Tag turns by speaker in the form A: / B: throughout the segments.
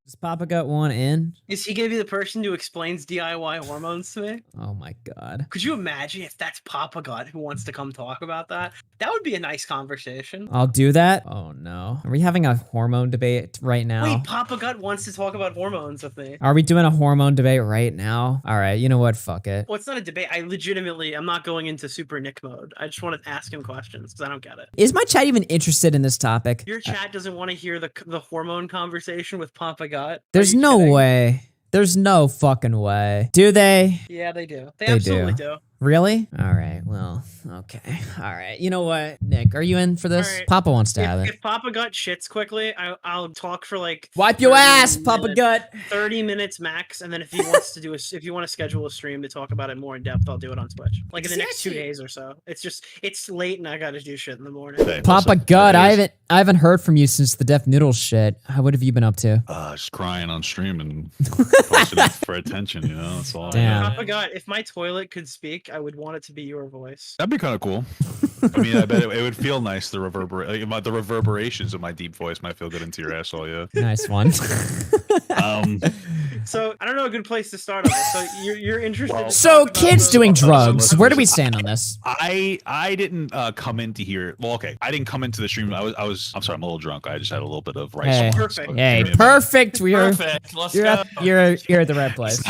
A: Does Papa Gut want in?
B: Is he gonna be the person who explains DIY hormones to me?
A: Oh my god.
B: Could you imagine if that's Papa Gut who wants to come talk about that? That would be a nice conversation.
A: I'll do that. Oh no. Are we having a hormone debate right now?
B: Wait, Papa Gut wants to talk about hormones with me.
A: Are we doing a hormone debate right now? All right, you know what? Fuck it.
B: Well, it's not a debate. I'm not going into super Nick mode. I just want to ask him questions because I don't get it.
A: Is my chat even interested in this topic?
B: Your chat doesn't want to hear the hormone conversation with Papa Gut?
A: There's no way. There's no fucking way. Do they?
B: Yeah, they do. They absolutely do.
A: Really? All right. Well, okay. All right. You know what, Nick? Are you in for this? Right. Papa wants to have it.
B: If Papa Gut shits quickly, I'll talk for like
A: wipe your ass, Papa Gut.
B: 30 minutes max, and then if he wants to if you want to schedule a stream to talk about it more in depth, I'll do it on Twitch. Like in the next 2 days or so. It's late and I gotta do shit in the morning.
A: Okay, Papa Gut, I haven't heard from you since the Deaf Noodle shit. What have you been up to?
C: Just crying on stream and posting it for attention. You know, that's all.
A: Damn.
B: Papa Gut, if my toilet could speak, I would want it to be your voice.
C: That'd be kind of cool. I mean, I bet it would feel nice. The reverberations of my deep voice might feel good into your asshole. Yeah.
A: Nice one.
B: So I don't know a good place to start on this. So you're interested.
A: Well, so kids doing drugs. Where do we stand on this?
C: I didn't come into here. Well, okay, I didn't come into the stream. I'm sorry, I'm a little drunk. I just had a little bit of rice.
A: Hey,
B: perfect.
A: Hey, perfect.
D: Perfect. Let's go.
A: You're at the right place.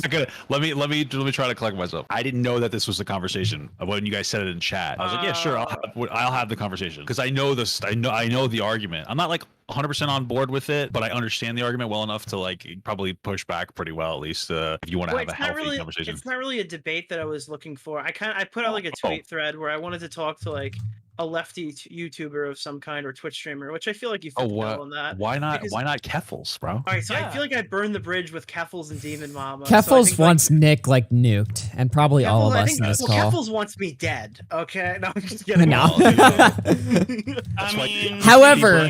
C: Let me try to collect myself. I didn't know that this was the conversation when you guys said it in chat. I was like, yeah, sure, I'll have the conversation because I know this. I know the argument. I'm not like 100% on board with it, but I understand the argument well enough to like probably push back pretty well, at least if you want to have a healthy conversation.
B: It's not really a debate that I was looking for. I put out like a tweet thread where I wanted to talk to like a lefty YouTuber of some kind or Twitch streamer, which I feel like you fit well on that.
C: Why not Keffels, bro?
B: All right, so I feel like I burned the bridge with Keffels and Demon Mama.
A: Keffels wants Nick like nuked, and probably all of us in this call.
B: Keffels wants me dead. Okay, no, I'm just kidding.
A: No.
C: I mean,
A: however,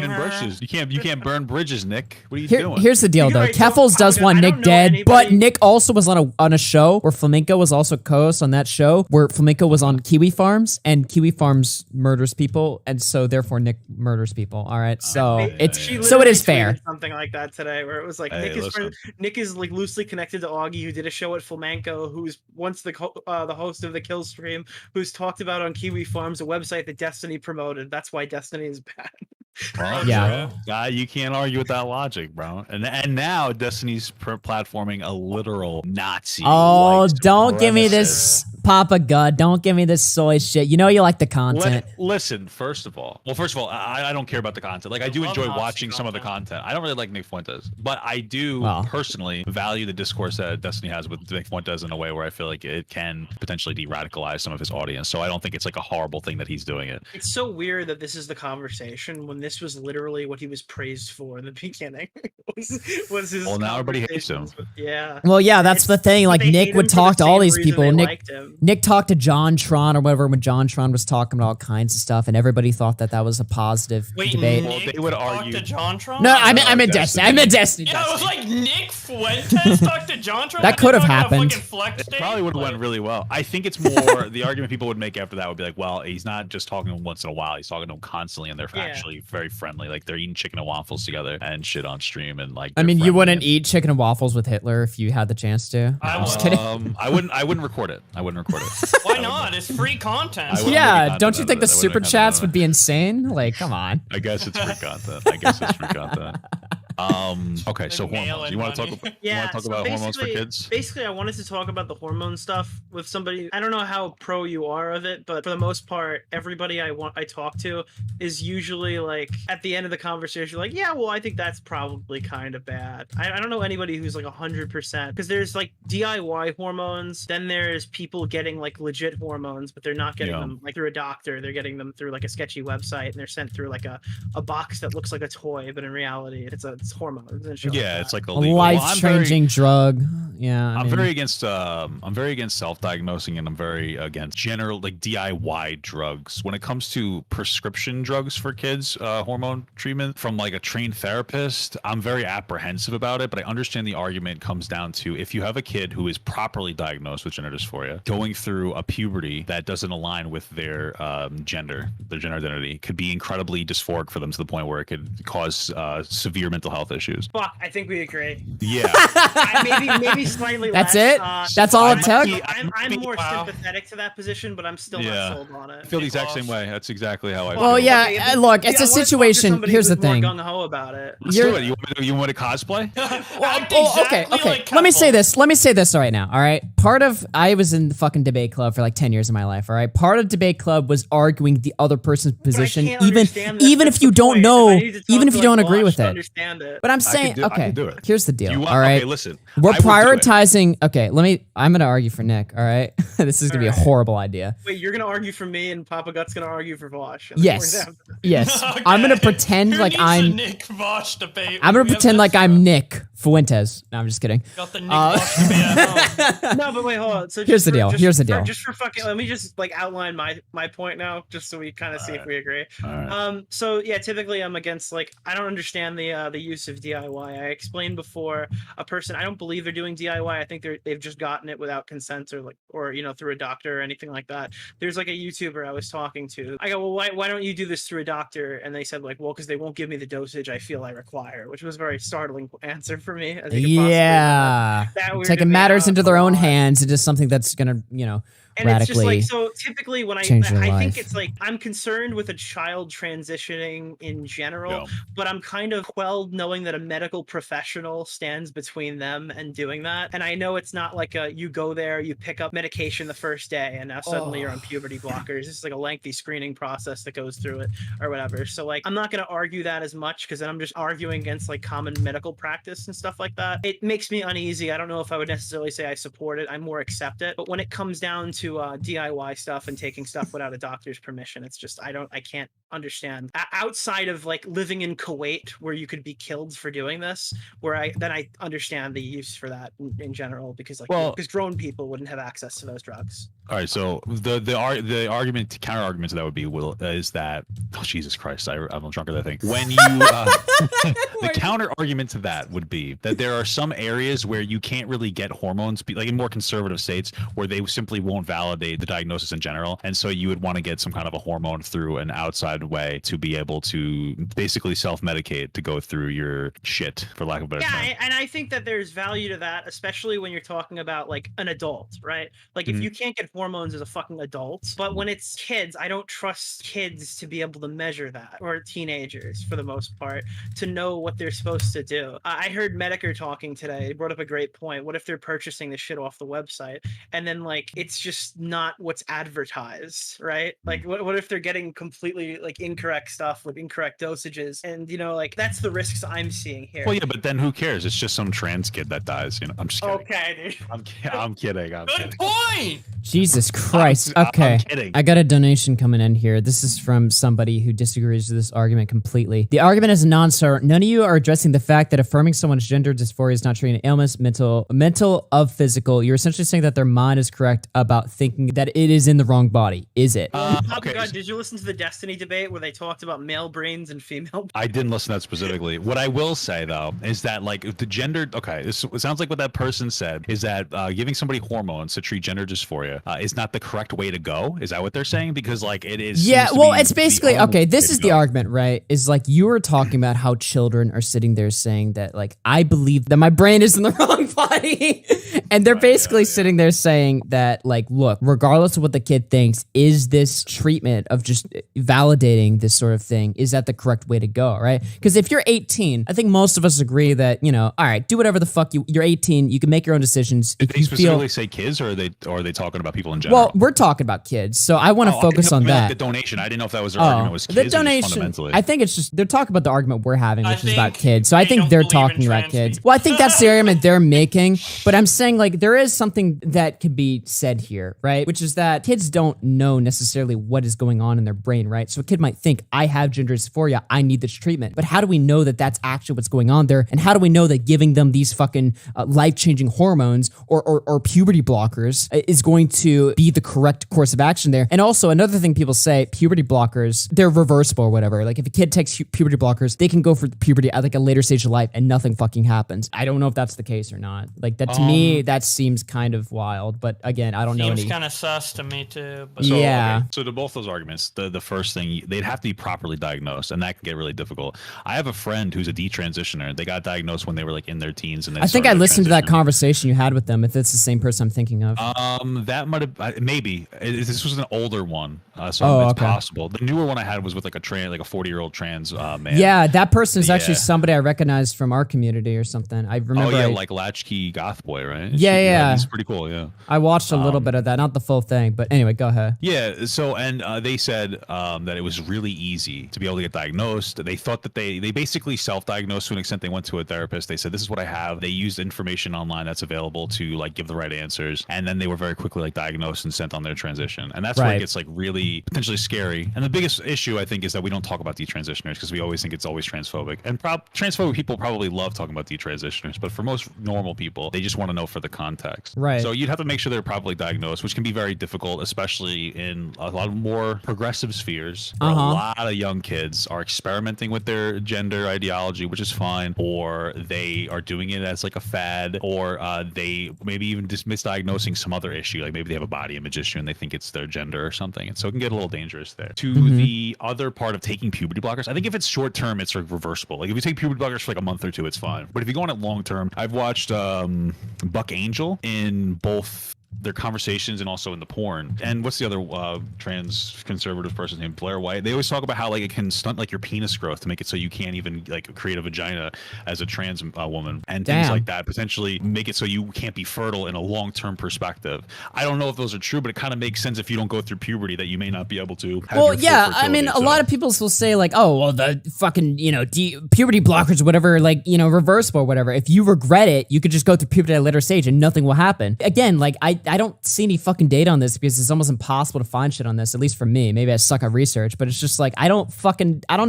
C: you can't burn bridges, Nick. What are you doing?
A: Here's the deal, though. Keffels does want Nick dead, but Nick also was on a show where Flamenco was also co-host on that show, where Flamenco was on Kiwi Farms, and Kiwi Farms murders people, and so therefore Nick murders people. All right, so it is fair.
B: Something like that today, where it was like Nick is like loosely connected to Augie, who did a show at Flamenco, who's once the host of the Kill Stream, who's talked about on Kiwi Farms, a website that Destiny promoted. That's why Destiny is bad.
C: Well, yeah, you can't argue with that logic, bro. And now Destiny's platforming a literal Nazi.
A: Oh, don't give me this Papa Gut. Don't give me this soy shit. You know you like the content.
C: Listen, first of all, I don't care about the content. Like I do enjoy watching some of the content. I don't really like Nick Fuentes, but I do personally value the discourse that Destiny has with Nick Fuentes in a way where I feel like it can potentially de-radicalize some of his audience. So I don't think it's like a horrible thing that he's doing it.
B: It's so weird that this is the conversation when this was literally what he was praised for in the beginning. was his
C: well, now everybody hates him.
B: Yeah.
A: Well, yeah, that's the thing. Like Nick would talk to all these people. Nick talked to John Tron or whatever when John Tron was talking about all kinds of stuff, and everybody thought that was a positive debate.
D: Nick
C: well, they would argue.
D: To John Tron?
A: No, I meant Destiny. I meant Destiny.
D: Yeah, I was like Nick Fuentes talked to John Tron.
A: That could have happened.
C: It probably would have went really well. I think it's more the argument people would make after that would be like, well, he's not just talking to him once in a while. He's talking to him constantly, and they're actually very friendly. Like they're eating chicken and waffles together and shit on stream, and like.
A: I mean, you wouldn't eat chicken and waffles with Hitler if you had the chance to. I'm just kidding.
C: I wouldn't record it.
D: Why not? It's free content.
A: Yeah, don't you think the super chats would be insane? Like, come on.
C: I guess it's free content. Okay, so hormones. You want to talk about hormones for kids?
B: Basically, I wanted to talk about the hormone stuff with somebody. I don't know how pro you are of it, but for the most part, everybody I talk to is usually like at the end of the conversation, like, yeah, well, I think that's probably kind of bad. I don't know anybody who's like 100% because there's like DIY hormones, then there's people getting like legit hormones, but they're not getting them like through a doctor. They're getting them through like a sketchy website, and they're sent through like a box that looks like a toy, but in reality, it's hormones.
C: Yeah, it's like
A: a life-changing drug. Yeah,
C: I'm very against self-diagnosing, and I'm very against general like DIY drugs. When it comes to prescription drugs for kids, hormone treatment from like a trained therapist, I'm very apprehensive about it. But I understand the argument comes down to if you have a kid who is properly diagnosed with gender dysphoria, going through a puberty that doesn't align with their gender identity, could be incredibly dysphoric for them to the point where it could cause severe mental health health issues.
B: Fuck, I think we agree.
C: Yeah.
B: Maybe slightly
A: That's
B: less.
A: it? That's all it took?
B: I'm more sympathetic to that position, but I'm still not sold on it.
C: I feel the exact same way. That's exactly how I feel.
A: Well, yeah, look, it's a situation. Here's the thing.
B: Gung ho about it.
C: Let's do it. You want to cosplay?
A: Okay. Let me say this right now, all right? I was in the fucking debate club for like 10 years of my life, all right? Part of debate club was arguing the other person's position, even if you don't know, even if you don't agree with it. But I'm saying, okay, here's the deal, all right?
C: Okay, listen.
A: We're prioritizing, okay, I'm going to argue for Nick, all right? This is going to be a horrible idea.
B: Wait, you're going to argue for me and Papa Gut's going to argue for Vosh?
A: Yes.
D: Okay.
A: I'm going to pretend like I'm
D: Nick Vosh debate.
A: I'm going to pretend like I'm Nick Fuentes. No, I'm just kidding.
D: Got the Nick Vosh debate.
B: No, but wait, hold on. So
A: here's the deal.
B: Just for fucking, let me just like outline my point now, just so we kind of see if we agree.
C: Right.
B: So yeah, typically I'm against, like, I don't understand the use of DIY. I explained before, a person, I don't believe they're doing DIY. I think they've just gotten it without consent or through a doctor or anything like that. There's like a YouTuber I was talking to. I go, well, why don't you do this through a doctor? And they said, like, well, because they won't give me the dosage I feel I require, which was a very startling answer for me.
A: Yeah, taking matters into their own hands into something that's gonna,
B: and
A: radically.
B: it's just like, so typically when I think it's like, I'm concerned with a child transitioning in general, but I'm kind of quelled knowing that a medical professional stands between them and doing that. And I know it's not like you go there, you pick up medication the first day, and now suddenly you're on puberty blockers. This is like a lengthy screening process that goes through it or whatever. So like, I'm not going to argue that as much, because then I'm just arguing against like common medical practice and stuff like that. It makes me uneasy. I don't know if I would necessarily say I support it. I more accept it. But when it comes down to DIY stuff and taking stuff without a doctor's permission, it's just, I can't understand, outside of like living in Kuwait where you could be killed for doing this, where I understand the use for that in general, because because grown people wouldn't have access to those drugs.
C: All right, so the argument, counter argument to that would be, is that, oh Jesus Christ, I'm drunk as I think. When you the counter argument to that would be that there are some areas where you can't really get hormones, like in more conservative states, where they simply won't validate the diagnosis in general, and so you would want to get some kind of a hormone through an outside way to be able to basically self-medicate to go through your shit, for lack of a better term.
B: And I think that there's value to that, especially when you're talking about like an adult, right? Like if you can't get hormones as a fucking adult, but when it's kids, I don't trust kids to be able to measure that, or teenagers for the most part, to know what they're supposed to do. I heard Medicare talking today. He brought up a great point. What if they're purchasing this shit off the website and then like it's just not what's advertised, right? Like what if they're getting completely like incorrect stuff with incorrect dosages, and like that's the risks I'm seeing here.
C: Well, yeah, but then who cares? It's just some trans kid that dies. I'm just kidding.
B: Okay, dude.
C: I'm kidding.
D: Good point.
A: Jesus Christ. Okay.
C: I'm kidding.
A: I got a donation coming in here. This is from somebody who disagrees with this argument completely. The argument is a non-starter. None of you are addressing the fact that affirming someone's gender dysphoria is not treating ailments, mental of physical. You're essentially saying that their mind is correct about thinking that it is in the wrong body. Is it?
B: Okay. God, did you listen to the Destiny debate where they talked about male brains and female brains?
C: I didn't listen to that specifically. What I will say though is that like the gender, it sounds like what that person said is that giving somebody hormones to treat gender dysphoria is not the correct way to go. Is that what they're saying? Because like it is.
A: Yeah, well, it's basically, okay, this is the argument, right? Is like you were talking about how children are sitting there saying that like, I believe that my brain is in the wrong body. And they're basically sitting there saying that like, look, regardless of what the kid thinks, is this treatment of just validating this sort of thing, is that the correct way to go, right? Because if you're 18, I think most of us agree that, all right, do whatever the fuck you're 18, you can make your own decisions.
C: Did they specifically say kids, or are they talking about people in general?
A: Well, we're talking about kids, so I want to focus on that.
C: Like the donation, I didn't know if that was their argument was kids.
A: The donation,
C: fundamentally.
A: I think it's just they're talking about the argument we're having, which is about kids. So I
D: they
A: think
D: don't
A: they're
D: believe
A: talking
D: in
A: about
D: trans
A: kids.
D: people.
A: Well, I think that's the argument they're making, but I'm saying like there is something that could be said here, right? Which is that kids don't know necessarily what is going on in their brain, right? So a kid might think, I have gender dysphoria, I need this treatment. But how do we know that that's actually what's going on there? And how do we know that giving them these fucking life-changing hormones or puberty blockers is going to to be the correct course of action there. And also another thing people say, puberty blockers, they're reversible or whatever. Like if a kid takes puberty blockers, they can go for puberty at like a later stage of life and nothing fucking happens. I don't know if that's the case or not. Like that to me, that seems kind of wild. But again, I don't know any.
D: Seems kind of sus to me too. But
A: Yeah.
C: So to both those arguments, the first thing, they'd have to be properly diagnosed, and that can get really difficult. I have a friend who's a detransitioner. They got diagnosed when they were like in their teens, and
A: I think I listened to that conversation you had with them. If it's the same person I'm thinking of.
C: That might have maybe this was an older one, so it's possible. The newer one I had was with like a 40-year-old trans man.
A: Yeah, that person is actually somebody I recognized from our community or something. I remember.
C: Oh yeah, like Latchkey Goth Boy, right?
A: Yeah.
C: He's pretty cool. Yeah.
A: I watched a little bit of that, not the full thing, but anyway, go ahead.
C: Yeah. So and they said that it was really easy to be able to get diagnosed. They thought that they basically self-diagnosed to an extent. They went to a therapist. They said, "This is what I have." They used information online that's available to like give the right answers, and then they were very quickly like diagnosed and sent on their transition. And that's where it gets like really potentially scary. And the biggest issue I think is that we don't talk about detransitioners because we always think it's always transphobic. And transphobic people probably love talking about detransitioners, but for most normal people, they just want to know for the context.
A: Right.
C: So you'd have to make sure they're properly diagnosed, which can be very difficult, especially in a lot of more progressive spheres where a lot of young kids are experimenting with their gender ideology, which is fine, or they are doing it as like a fad, or they maybe even just misdiagnosing some other issue, like maybe they have a body image issue and they think it's their gender or something. And so it can get a little dangerous there. To the other part of taking puberty blockers, I think if it's short term, it's like reversible. Like if you take puberty blockers for like a month or two, it's fine. But if you go on it long term, I've watched Buck Angel in both their conversations and also in the porn. And what's the other trans conservative person's name? Blair White. They always talk about how like it can stunt like your penis growth to make it so you can't even like create a vagina as a trans woman, and things like that, potentially make it so you can't be fertile in a long-term perspective. I don't know if those are true, but it kind of makes sense if you don't go through puberty that you may not be able to have your full
A: I mean, a lot of people will say like, oh, well, the fucking, puberty blockers or whatever, like, reversible or whatever. If you regret it, you could just go through puberty at a later stage and nothing will happen. Again, like, I don't see any fucking data on this because it's almost impossible to find shit on this, at least for me. Maybe I suck at research, but it's just like, I don't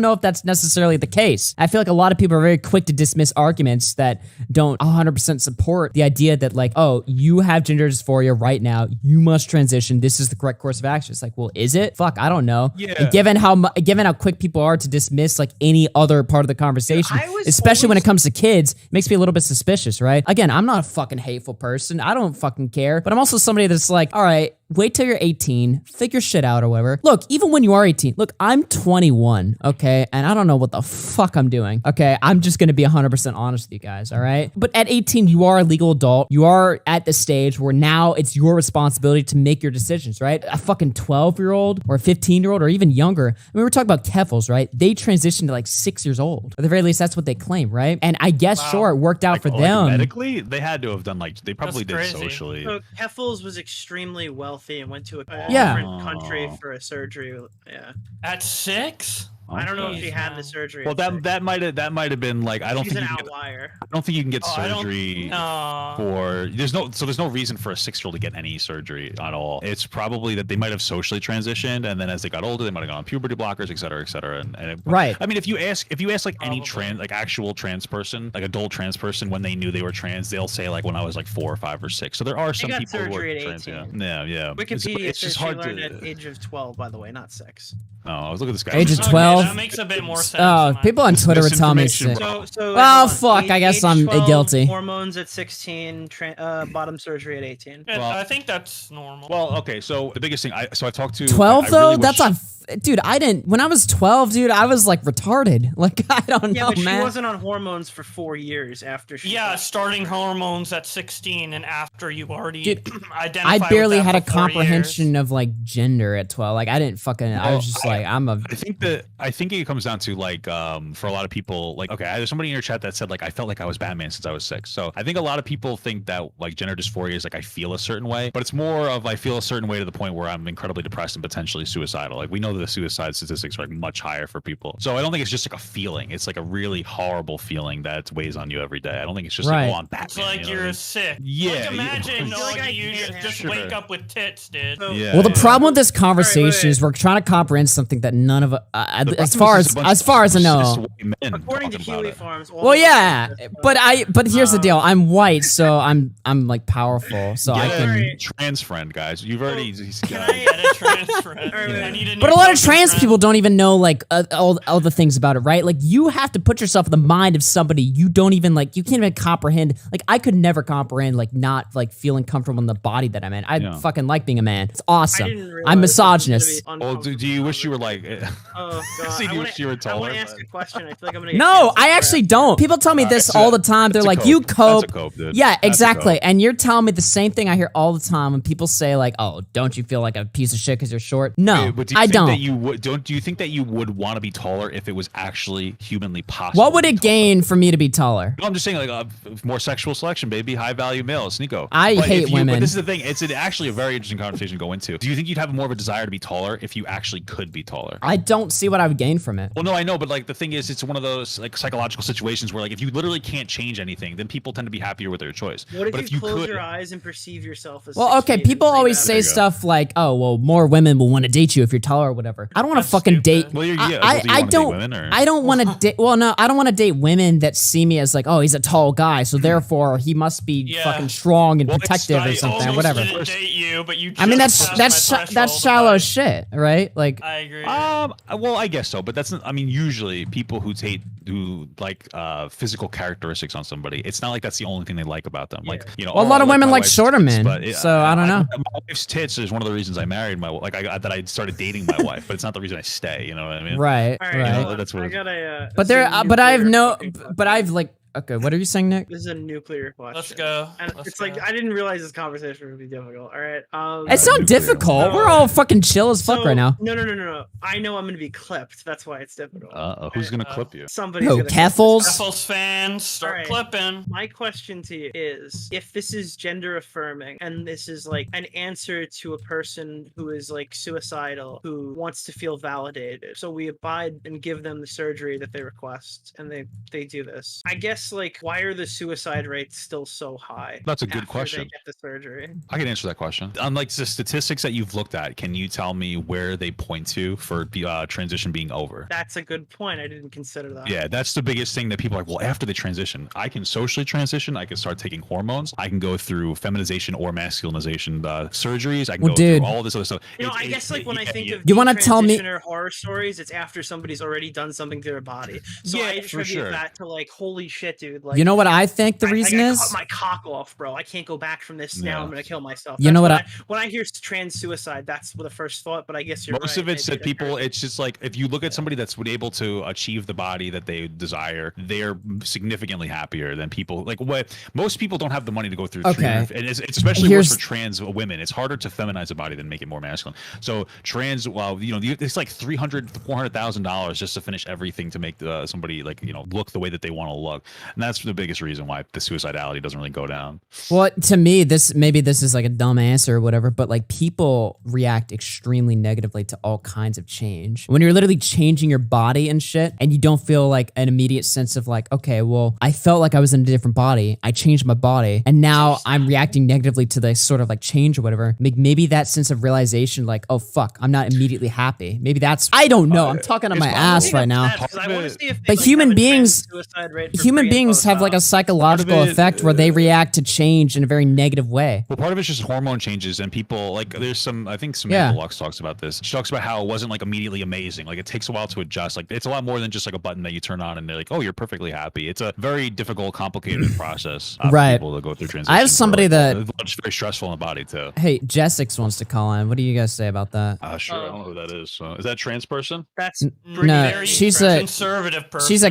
A: know if that's necessarily the case. I feel like a lot of people are very quick to dismiss arguments that don't 100% support the idea that like, oh, you have gender dysphoria right now, you must transition, this is the correct course of action. It's like, well, is it? Fuck, I don't know. Yeah. And given how quick people are to dismiss like any other part of the conversation, especially when it comes to kids, it makes me a little bit suspicious, right? Again, I'm not a fucking hateful person. I don't fucking care, but I'm also somebody that's like, all right, wait till you're 18, figure shit out or whatever. Look, even when you are 18, look, I'm 21, okay? And I don't know what the fuck I'm doing, okay? I'm just gonna be 100% honest with you guys, all right? But at 18, you are a legal adult. You are at the stage where now it's your responsibility to make your decisions, right? A fucking 12-year-old or a 15-year-old or even younger. I mean, we're talking about Keffels, right? They transitioned to like 6 years old. At the very least, that's what they claim, right? And I guess, sure, it worked out for them.
C: Medically, they had to have done like, they probably did socially.
B: So Keffels was extremely wealthy and went to a different country for a surgery. Yeah.
D: At 6?
B: I don't know if he had the surgery.
C: Well, that might have been like, I don't think
B: an outlier.
C: I don't think you can get surgery for there's no reason for a 6-year-old to get any surgery at all. It's probably that they might have socially transitioned, and then as they got older, they might have gone on puberty blockers, et cetera, et cetera. Right. I mean, if you ask like any actual trans person, like adult trans person, when they knew they were trans, they'll say like when I was like 4 or 5 or 6. So there are some people who are trans. Yeah.
B: Wikipedia
C: it's just hard
B: learned
C: to
B: at age of 12, by the way, not 6.
C: Oh, look at this guy.
A: Age of 12.
D: That makes a bit more sense.
A: Oh, people on Twitter would tell me. Fuck, I guess I'm guilty.
B: Hormones at 16, bottom surgery at 18.
D: I think that's normal.
C: Well, okay, so the biggest thing, I've talked to
A: 12 though. That's a dude. When I was 12, dude, I was like retarded. Like I don't know,
B: but
A: man.
B: She wasn't on hormones for 4 years after she.
D: Yeah, starting hormones at 16 and after you already identified.
A: I barely had a comprehension of like gender at 12. Like I didn't fucking. I was just like, I'm a.
C: I think it comes down to like for a lot of people, like, okay, there's somebody in your chat that said like I felt like I was Batman since I was 6. So I think a lot of people think that like gender dysphoria is like I feel a certain way, but it's more of I feel a certain way to the point where I'm incredibly depressed and potentially suicidal. Like we know of the suicide statistics are like much higher for people. So I don't think it's just like a feeling. It's like a really horrible feeling that weighs on you every day. I don't think it's just like, oh, I'm Batman.
D: It's like you're sick.
C: Yeah.
D: Like imagine
B: like
D: you just wake up with tits, dude.
C: Yeah.
A: Well, the problem with this conversation is we're trying to comprehend something that none of as far as I know.
B: According to Kiwi Farms.
A: Well, yeah, but here's the deal. I'm white, so I'm like powerful, so I can.
C: Trans friend, guys. You've already.
D: Get a trans friend. I need a new
A: But a lot of trans
D: friend.
A: people don't even know like all the things about it, right? Like you have to put yourself in the mind of somebody you don't even like. You can't even comprehend. Like I could never comprehend like not like feeling comfortable in the body that I'm in. I fucking like being a man. It's awesome. I'm misogynist.
C: Oh, do you wish you were like?
B: Oh god.
C: So you wish you were taller?
B: I want to ask a question. I feel like I'm gonna. Get
A: No, I actually don't. People tell me this all the time. They're like, "You cope."
C: That's a cope, dude.
A: Yeah,
C: That's a
A: exactly.
C: cope.
A: And you're telling me the same thing I hear all the time when people say like, "Oh, don't you feel like a piece of shit because you're short?" No,
C: But do you
A: I
C: think
A: don't.
C: That you would, do you think that you would want to be taller if it was actually humanly possible?
A: What would it gain for me to be taller?
C: No, I'm just saying, like, more sexual selection, baby. High value males, Nico.
A: I hate women.
C: But this is the thing. It's actually a very interesting conversation to go into. Do you think you'd have more of a desire to be taller if you actually could be taller?
A: I don't see what I would gain from it.
C: Well, no, I know, but like the thing is, it's one of those like psychological situations where like if you literally can't change anything, then people tend to be happier with their choice.
B: What
C: but
B: if you close your eyes and perceive yourself as?
A: Well,
B: 6
A: okay,
B: feet
A: people
B: and say
A: always
B: that?
A: say stuff like, "Oh, well, more women will want to date you if you're taller or whatever." I don't want to fucking date.
C: Well,
A: I don't want to date. Well, no, I don't want to date women that see me as like, "Oh, he's a tall guy, so therefore he must be fucking strong and protective or something, or whatever."
D: Didn't date you, but you
A: I mean,
D: just passed my
A: that's
D: threshold.
A: shallow shit, right? Like,
D: I agree.
C: Well, I guess so, but that's not. I mean, usually people who like physical characteristics on somebody, it's not like that's the only thing they like about them. Like, you know,
A: well, a lot of women
C: my
A: like
C: wife's
A: shorter
C: tits,
A: men,
C: but
A: so I don't know.
C: My wife's tits is one of the reasons I married my like that I started dating my wife, but it's not the reason I stay. You know what I mean?
A: Right,
B: All
A: right.
C: You know, that's what.
B: I gotta.
A: But there, but I've like. Okay, what are you saying, Nick?
B: This is a nuclear question.
D: Let's go.
B: And it's like I didn't realize this conversation would be difficult. All right.
A: It's not difficult. We're all fucking chill as fuck right now.
B: No. I know I'm gonna be clipped. That's why it's difficult.
C: Who's gonna clip you?
B: Somebody's
A: Who,
B: gonna.
A: Keffels?
D: Keffels fans, start
B: Alright.
D: clipping.
B: My question to you is, if this is gender affirming and this is like an answer to a person who is like suicidal, who wants to feel validated, so we abide and give them the surgery that they request, and they do this. I guess like, why are the suicide rates still so high?
C: That's a good
B: after
C: question.
B: They get the surgery.
C: I can answer that question. Unlike the statistics that you've looked at, can you tell me where they point to for transition being over?
B: That's a good point. I didn't consider that.
C: Yeah, that's the biggest thing that people are like, well, after they transition, I can socially transition. I can start taking hormones. I can go through feminization or masculinization surgeries. I can go
A: dude.
C: through all this other stuff.
B: You know, I guess like when I think of
A: You wanna tell me-
B: detransitioner horror stories, it's after somebody's already done something to their body. So I attribute that to like, holy shit, dude. Like,
A: You know what I think the reason
B: I
A: is?
B: cut my cock off, bro. I can't go back from this. Now I'm gonna kill myself.
A: You know what
B: when I hear trans suicide, that's the first thought. But I guess you're
C: most
B: right.
C: of it's
B: Maybe
C: that people. It's just like if you look at somebody that's able to achieve the body that they desire, they're significantly happier than people. Like what most people don't have the money to go through.
A: Okay.
C: And it's especially worse for trans women. It's harder to feminize a body than make it more masculine. So trans, well, you know, it's like $400,000 just to finish everything to make somebody like look the way that they want to look, and that's the biggest reason why the suicidality doesn't really go down.
A: Well, to me, this is like a dumb answer or whatever, but like people react extremely negatively to all kinds of change. When you're literally changing your body and shit, and you don't feel like an immediate sense of like, okay, well, I felt like I was in a different body. I changed my body, and now I'm reacting negatively to the sort of like change or whatever. Maybe that sense of realization, like, oh fuck, I'm not immediately happy. Maybe that's, I don't know. I'm talking on my ass right now. But human beings have like a psychological effect where they react to change in a very negative way.
C: Well, part of it's just hormone changes, and people like there's I think Samantha Lux talks about this. She talks about how it wasn't like immediately amazing. Like it takes a while to adjust. Like it's a lot more than just like a button that you turn on and they're like, oh, you're perfectly happy. It's a very difficult, complicated process for people to go through transition.
A: I have somebody
C: it's very stressful in the body too.
A: Hey, Jessix wants to call in. What do you guys say about that?
C: Sure. I don't know who that is. Is that a trans person?
B: That's
A: no. She's a
D: conservative person.
A: She's a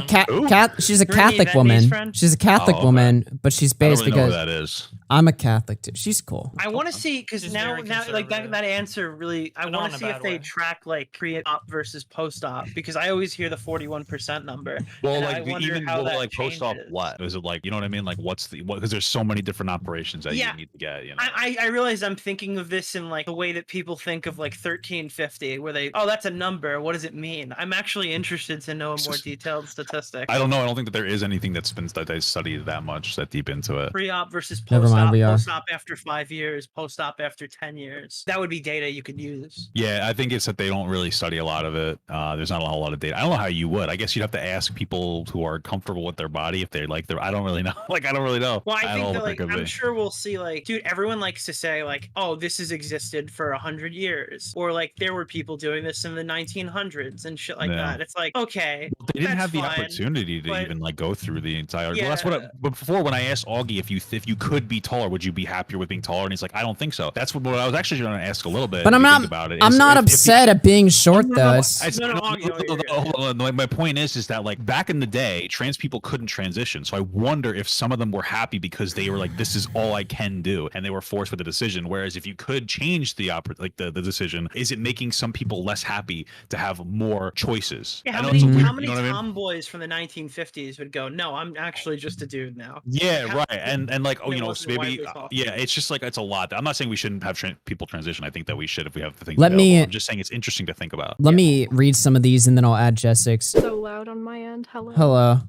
A: she's a Catholic woman. She's a Catholic woman, but she's based
C: I don't
A: because
C: know who that is.
A: I'm a Catholic too. She's cool.
B: I want to see, because
D: She's
B: now
D: very
B: like that
D: conservative.
B: answer really. I
D: But not
B: want
D: in
B: to
D: a
B: see if
D: bad
B: they
D: way.
B: track like pre-op versus post-op, because I always hear the 41% number.
C: Well,
B: and
C: like
B: I wonder
C: even
B: how that
C: like post op,
B: changes.
C: what is it like? You know what I mean? Like, what's the what? Because there's so many different operations that
B: Yeah.
C: you need to get. You know.
B: I realize I'm thinking of this in like the way that people think of like 1350, where they, oh, that's a number. What does it mean? I'm actually interested to know a more detailed statistic.
C: I don't know. I don't think that there is anything that's been that they studied that much, that deep into it.
B: Pre-op versus
A: Never mind,
B: post-op.
A: we are.
B: Post-op after 5 years. Post-op after 10 years. That would be data you could use.
C: Yeah, I think it's that they don't really study a lot of it. There's not a whole lot of data. I don't know how you would. I guess you'd have to ask people who are comfortable with their body if they like their. I don't really know. Like, I don't really know.
B: Well, I
C: don't
B: think
C: know
B: that
C: what there
B: like
C: could
B: I'm
C: be.
B: sure we'll see like, dude, everyone likes to say like, oh, this has existed for 100 years, or like there were people doing this in the 1900s and shit like
C: Yeah.
B: that. It's like, okay,
C: They didn't
B: that's
C: have the
B: fine,
C: opportunity to
B: but-
C: even like go through the entire. Well, that's what.
B: Yeah.
C: But before, when I asked Augie if you could be taller, would you be happier with being taller? And he's like, I don't think so. That's what I was actually going to ask a little bit.
A: But
C: if
A: I'm
C: you
A: not.
C: think about it,
A: I'm
C: is
A: not
C: if you-
A: upset at being short
C: No,
A: though.
C: no,
A: It's-
B: No, Augie, you're good.
C: hold on. My point is that like back in the day, trans people couldn't transition. So I wonder if some of them were happy because they were like, this is all I can do, and they were forced with the decision. Whereas if you could change the decision, is it making some people less happy to have more choices?
B: Yeah,
C: I
B: how
C: know
B: many,
C: it's weird,
B: how many
C: you know what I mean?
B: tomboys from the 1950s would go, no, I'm actually just a dude now?
C: Yeah,
B: How-
C: right. And like, oh,
B: it
C: you know,
B: wasn't
C: maybe
B: widely taught.
C: yeah, it's just like it's a lot. I'm not saying we shouldn't have people transition. I think that we should if we have the thing.
A: Let me-
C: I'm just saying it's interesting to think about.
A: Let me read some of these and then I'll add Jessix.
E: So loud on my end. Hello.
A: Hello,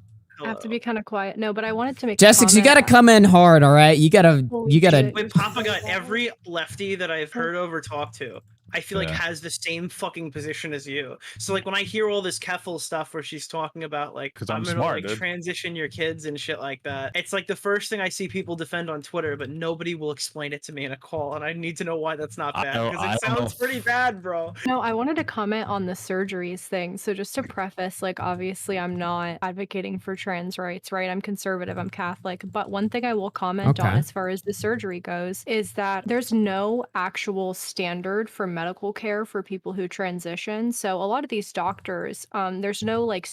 E: I have to be kind of quiet. No, but I wanted to make.
A: Jessix. You gotta come in hard, all right? You gotta.
E: Holy
A: You gotta.
E: shit.
B: Wait, Papa got every lefty that I've heard of or talked to, I feel like
C: Yeah.
B: has the same fucking position as you. So like when I hear all this Keffel stuff where she's talking about like
C: 'Cause I'm
B: gonna
C: smart,
B: like
C: dude.
B: transition your kids and shit like that, it's like the first thing I see people defend on Twitter, but nobody will explain it to me in a call, and I need to know why that's not
C: I
B: bad,
C: don't-
B: because
C: I
B: it
C: don't know
B: sounds
C: if-
B: pretty bad, bro.
E: No, I wanted to comment on the surgeries thing. So just to preface, like obviously I'm not advocating for trans rights, right? I'm conservative, I'm Catholic. But one thing I will comment on
A: Okay.
E: as far as the surgery goes is that there's no actual standard for medical care for people who transition. So a lot of these doctors, there's no like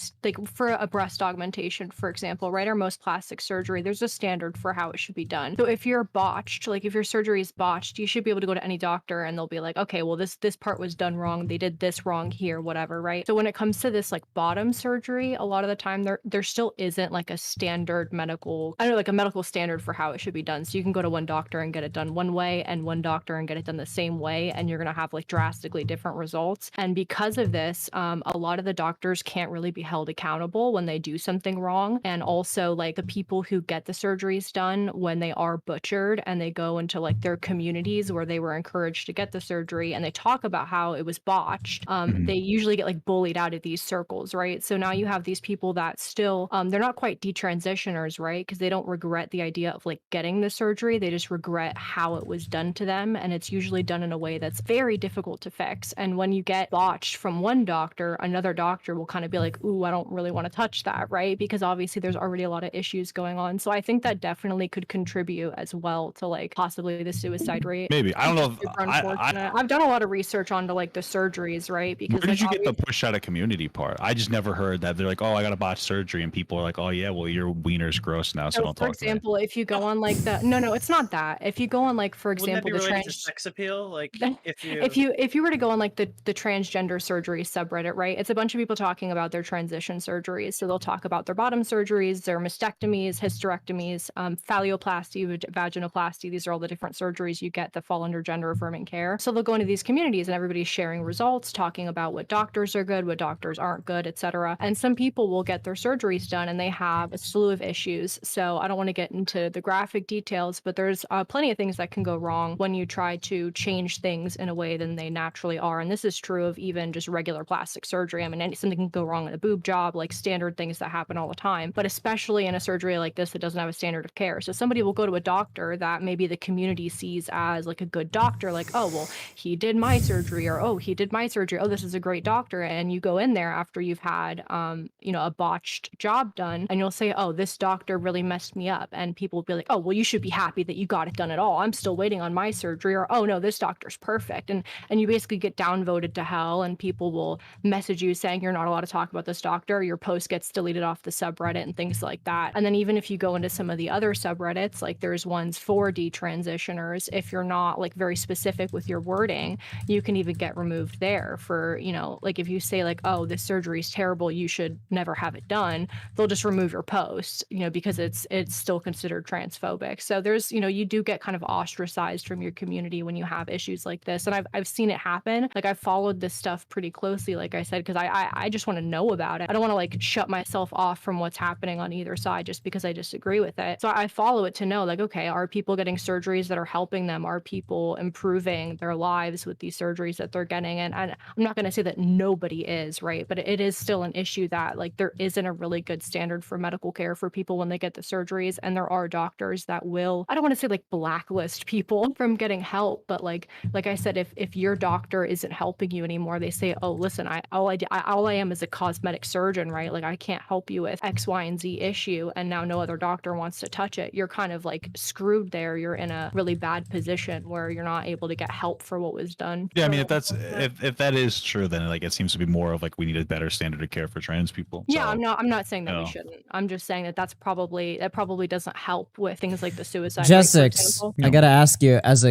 E: for a breast augmentation, for example, right? Or most plastic surgery, there's a standard for how it should be done. So if you're botched, like if your surgery is botched, you should be able to go to any doctor and they'll be like, okay, well this part was done wrong. They did this wrong here, whatever, right? So when it comes to this like bottom surgery, a lot of the time there still isn't like a standard medical, I don't know, like a medical standard for how it should be done. So you can go to one doctor and get it done one way and one doctor and get it done the same way, and you're gonna have like drastically different results. And because of this, a lot of the doctors can't really be held accountable when they do something wrong. And also like the people who get the surgeries done, when they are butchered and they go into like their communities where they were encouraged to get the surgery and they talk about how it was botched, they usually get like bullied out of these circles, right? So now you have these people that still, they're not quite detransitioners, right? Because they don't regret the idea of like getting the surgery. They just regret how it was done to them. And it's usually done in a way that's very difficult to fix. And when you get botched from one doctor, another doctor will kind of be like, ooh, I don't really want to touch that, right? Because obviously there's already a lot of issues going on. So I think that definitely could contribute as well to like possibly the suicide rate.
C: Maybe I don't know. If,
E: Super unfortunate. I've done a lot of research onto like the surgeries, right? Because
C: Where did you
E: like,
C: get the push out of community part? I just never heard that. They're like, oh, I got a botched surgery, and people are like, oh yeah, well your wiener's gross now, so
E: so
C: don't
E: for
C: talk to me.
E: example, if you go on like the no, it's not that. If you go on like, for
B: Wouldn't that
E: example,
B: be
E: the
B: related to
E: trans
B: sex appeal? Like if
E: if you were to go on like the transgender surgery subreddit, right? It's a bunch of people talking about their transition surgeries. So they'll talk about their bottom surgeries, their mastectomies, hysterectomies, phalloplasty, vaginoplasty. These are all the different surgeries you get that fall under gender affirming care. So they'll go into these communities and everybody's sharing results, talking about what doctors are good, what doctors aren't good, etc. And some people will get their surgeries done and they have a slew of issues. So I don't want to get into the graphic details, but there's plenty of things that can go wrong when you try to change things in a way than they naturally are. And this is true of even just regular plastic surgery. I mean, something can go wrong in a boob job, like standard things that happen all the time, but especially in a surgery like this that doesn't have a standard of care. So somebody will go to a doctor that maybe the community sees as like a good doctor, like, oh, well, he did my surgery, or oh, he did my surgery. Oh, this is a great doctor. And you go in there after you've had, a botched job done, and you'll say, oh, this doctor really messed me up. And people will be like, oh, well, you should be happy that you got it done at all. I'm still waiting on my surgery. Or, oh, no, this doctor's perfect. And and you basically get downvoted to hell, and people will message you saying you're not allowed to talk about this doctor. Your post gets deleted off the subreddit and things like that. And then even if you go into some of the other subreddits, like there's ones for detransitioners, if you're not like very specific with your wording, you can even get removed there for, you know, like if you say like, oh, this surgery is terrible, you should never have it done, they'll just remove your post, you know, because it's still considered transphobic. So there's, you know, you do get kind of ostracized from your community when you have issues like this. And I've seen it happen. Like I've followed this stuff pretty closely, like I said, because I just want to know about it. I don't want to like shut myself off from what's happening on either side just because I disagree with it. So I follow it to know like, okay, are people getting surgeries that are helping them? Are people improving their lives with these surgeries that they're getting? And I'm not going to say that nobody is, right? But it is still an issue that like there isn't a really good standard for medical care for people when they get the surgeries. And there are doctors that will, I don't want to say like blacklist people from getting help, but like I said, if your doctor isn't helping you anymore, they say, oh, listen, all I am is a cosmetic surgeon, right? Like I can't help you with X, Y, and Z issue, and now no other doctor wants to touch it. You're kind of like screwed there. You're in a really bad position where you're not able to get help for what was done.
C: Yeah, I mean, if that is true, then like it seems to be more of like we need a better standard of care for trans people.
E: Yeah,
C: So,
E: I'm not saying that we shouldn't. I'm just saying that that probably doesn't help with things like the suicide rate, for
A: Jessix,
E: example.
A: I gotta ask you, as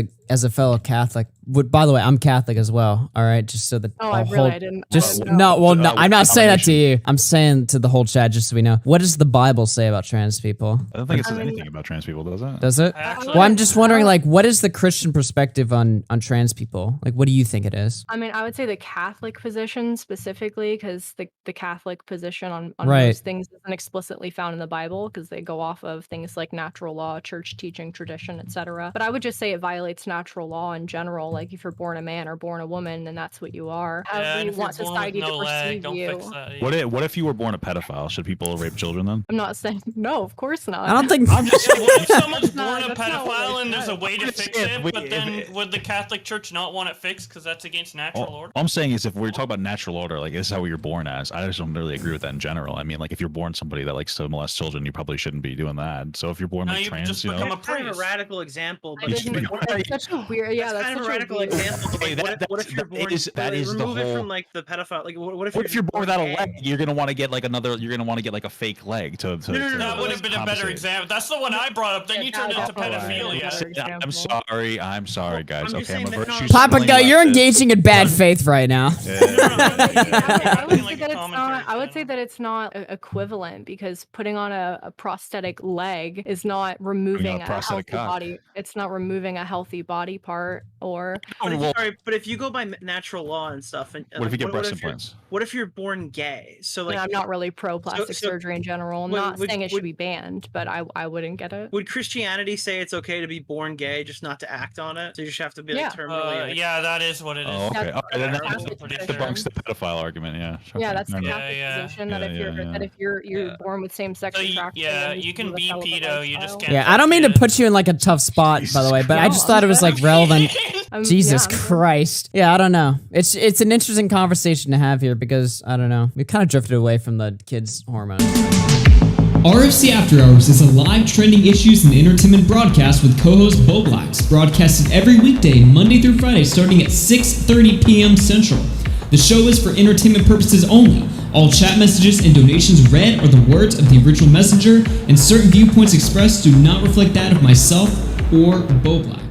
A: a fellow Catholic, by the way, I'm Catholic as well. All right, just so that
E: Oh,
A: I'll
E: I didn't.
A: just
E: I didn't know.
A: no, I'm not saying that to you. I'm saying to the whole chat, just so we know. What does the Bible say about trans people?
C: I don't think it says
E: I mean-
C: anything about trans people, does it?
A: Does it?
D: Actually,
A: Well, I'm just wondering, like, what is the Christian perspective on trans people? Like, what do you think it is?
E: I mean, I would say the Catholic position specifically, because the Catholic position on
A: Right.
E: most things isn't explicitly found in the Bible, because they go off of things like natural law, church teaching, tradition, etc. But I would just say it violates natural law in general. Like if you're born a man or born a woman, then that's what you are.
D: yeah,
E: However
D: and
E: you
D: if you're
E: want
D: born with
E: society
D: no
E: to
D: leg,
E: perceive
D: don't
E: you.
D: fix that.
C: What if you were born a pedophile? Should people rape children then?
E: I'm not saying no, of course not.
A: I don't think.
D: I'm just saying, what if someone's
E: That's not-
D: born a
E: that's not what
D: pedophile
E: I
D: and there's a
E: said.
D: way to fix
C: If
D: it,
C: we-
D: but
C: if
D: then
C: it-
D: would the Catholic Church not want it fixed because that's against natural order?
C: All I'm saying is if we're talking about natural order, like this is how you're born as. I just don't really agree with that in general. I mean, like if you're born somebody that likes to molest children, you probably shouldn't be doing that. So if you're born
D: No,
C: like
D: you
C: trans,
D: just
C: you know,
D: become a
B: That's kind of a
D: priest.
B: radical example,
E: I
B: but
C: should
E: didn't-
C: be
E: that's such a weird, yeah,
B: that's
E: that's
B: kind of a
E: such
B: radical
E: weird-
B: example. But
C: Wait,
B: what if you're
C: that
B: born?
C: is the
B: remove it
C: whole-
B: from like the pedophile. Like what if
C: what if you're born without a
B: gay?
C: leg? You're gonna want to get like another. You're gonna want to get like a fake leg to.
B: No,
D: That would have been a better
C: compensate.
D: example. That's the one I brought up. Then you
E: Yeah,
D: turned into
E: definitely.
D: pedophilia.
E: Better
C: I'm
E: example.
C: sorry. I'm sorry, guys.
B: I'm just
C: Okay, I'm a
B: saying that
C: virtue.
B: no-
A: Papa
C: signaling
A: Go, you're
C: leftist.
A: engaging in bad faith right now.
E: I would say
D: Like
E: that it's
D: commentary
E: not. I would say
D: channel.
E: that it's not equivalent, because putting on a prosthetic leg is not removing a
C: prosthetic
E: healthy
C: cock.
E: body. It's not removing a healthy body part. Or
B: But if you go by natural law and stuff, and
C: What if you get breast
B: if you're-
C: implants?
B: What if you're born gay? So like,
E: I'm not really pro plastic
B: so-
E: surgery in general. I'm
B: would-
E: not
B: would-
E: saying it
B: would-
E: should be banned, but I wouldn't get it.
B: would Christianity say it's okay to be born gay, just not to act on it? So you just have to be like
E: Yeah.
B: terminally. Like,
D: Yeah, that is what it is.
C: Oh, okay.
E: That's-
C: Okay, then
E: that's
C: that
E: the
C: debunks the pedophile argument. Yeah.
E: Yeah,
C: Okay,
E: that's the
C: never mind.
E: Catholic
D: Yeah,
E: position
C: yeah,
E: that if you're
C: yeah,
E: that if you're
D: Yeah.
E: born with same-sex
D: So
E: attraction,
D: yeah,
E: then
D: you can
E: live a
D: be
E: celibate
D: pedo, you just
E: lifestyle.
D: can't-
A: Yeah, I don't mean to put you in like a tough spot, by the way, but I just thought it was like relevant. Jesus
E: Yeah.
A: Christ. Yeah, I don't know. It's an interesting conversation to have here because I don't know. We kind of drifted away from the kids' hormones.
F: RFC After Hours is a live trending issues and entertainment broadcast with co-host Bowblax, broadcasted every weekday, Monday through Friday, starting at 6:30 p.m. Central. The show is for entertainment purposes only. All chat messages and donations read are the words of the original messenger, and certain viewpoints expressed do not reflect that of myself or Bowblax.